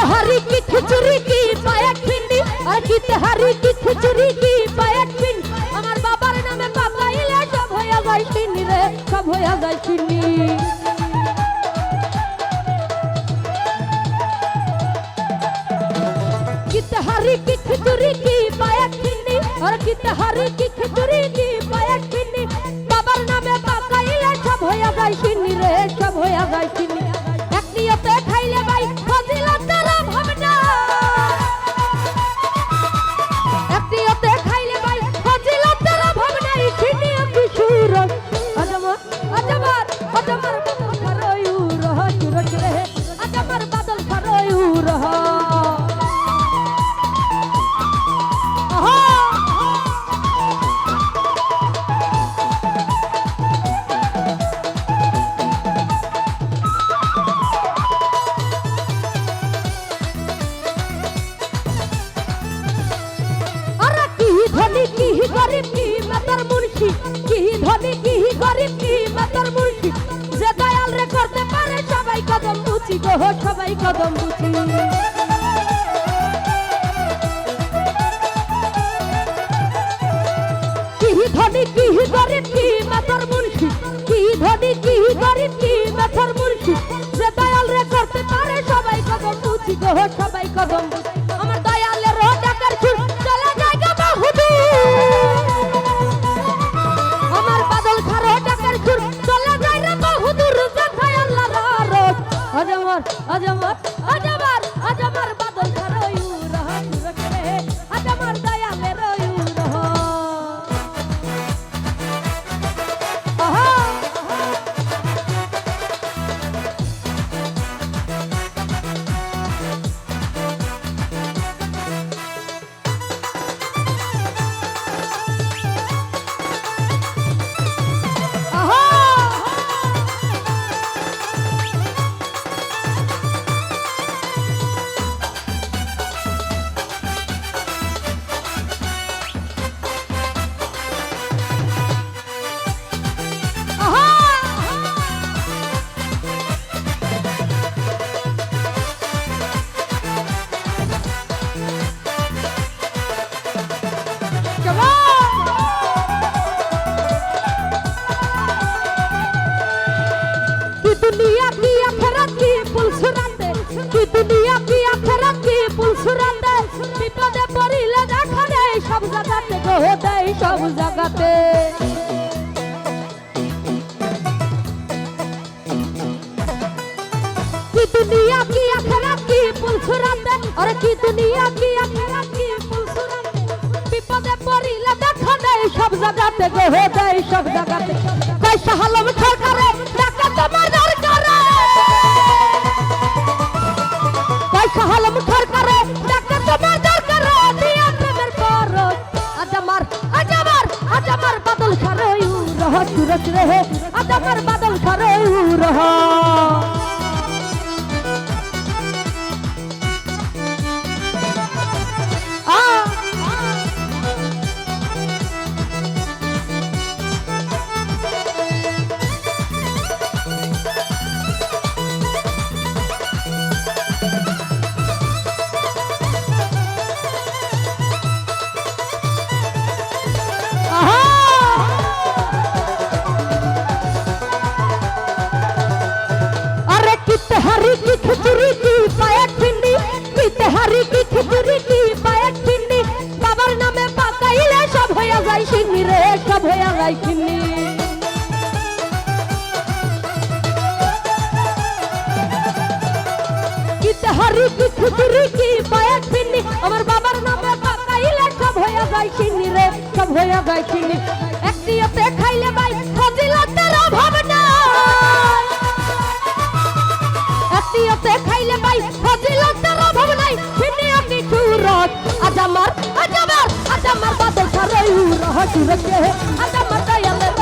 तिहारी की खिचड़ी की पायक पिंडी और की तिहारी की खिचड़ी की पायक पिंडी আমার বাবার নামে পাকাইলে সব হইয়া যায় চিনি রে সব হইয়া যায় চিনি की तिहारी की खिचड़ी की पायक पिंडी और की तिहारी की खिचड़ी की पायक पिंडी বাবার নামে পাকাইলে সব হইয়া যায় চিনি রে সব হইয়া যায় চিনি এক নিয়তে খাইলে ভাই ফজিলতের অভাব না এক নিয়তে খাইলে ভাই ফজিলতের অভাব নাই চিনি কিশোর আজমর আজমর আজমর করয়ু রহ চুরক রে আজমর বাদল করয়ু রহ धनी की ही गरीब की मतर मुर्शी की ही धनी की ही गरीब की मतर मुर्शी जे दयाल रे करते पारे सबाई कदम बुझी गो सबाई कदम बुझी की ही धनी की ही गरीब की मतर मुर्शी की ही धनी की ही गरीब की मतर मुर्शी जे दयाल रे करते पारे सबाई कदम बुझी गो सबाई कदम बुझी আমার দয়ালের ডাকার সুর চলে যায় আমার বাদল খারো ডাকার সুর চলে যায় রে বহুদূর দেখায় আল্লাহর রহমত আজমর আজমর আজমর আজমর বাদল খারো রহ সুরক রে আজমর দয়ালের রহ আহা दुनिया की आखिरत की पुलसुराते की दुनिया की आखिरत की पुलसुराते विपदे पड़िले দেখা দেয় সব জায়গাতে গো দেয় সব জায়গাতে की दुनिया की आखिरत की पुलसुराते और की दुनिया की आखिरत की पुलसुराते विपदे पड़िले দেখা দেয় সব জায়গাতে গো দেয় সব জায়গাতে কই শাহালম সরকারে টাকা তোমার শাহালম সরকারে ডাক্তার তোমার দরকার দিয়া প্রেমের পর আজমর আজমর আজমর বাদল করয়ু রহ সুরত রে আজমর বাদল করয়ু রহ तिहारी की खिचड़ी की पायक पिंडी की तिहारी की खिचड़ी की पायक पिंडी बाबर नामे पाकाइले सब होया যায় চিনি রে সব होया যায় চিনি की तिहारी की खिचड़ी की पायक पिंडी আমার বাবার নামে পাকাইলে সব होया যায় চিনি রে সব होया যায় চিনি এক নিয়তে খাইলে ভাই ফজিলতের অভাব না নিয়তে খাইলে ভাই ফজিলতের অভাব নাই চিনিও কিশোর আজমর আজমর আজমর বাদল করয়ু রহ সুরক রে আজমর দয়ালের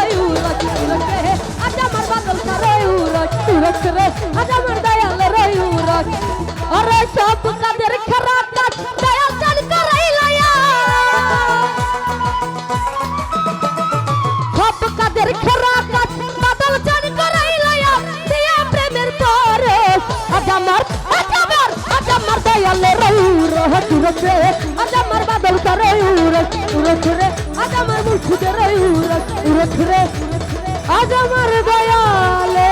রহ সুরক রে আজমর বাদল করয়ু রহ সুরক রে আজমর দয়ালের রহ আরে সব কাদের খারাপ কাজ দয়াল চাল করাইলায়া সব কাদের খারাপ কাজ বাদল চাল করাইলায়া দিয়া প্রেমের পর আজমর আজমর আজমর দয়াল উড়স রে আজ আমার বাদল করে উড়স রে আজ আমার মুর্শিদের উড়স রে আজ আমার দয়ালে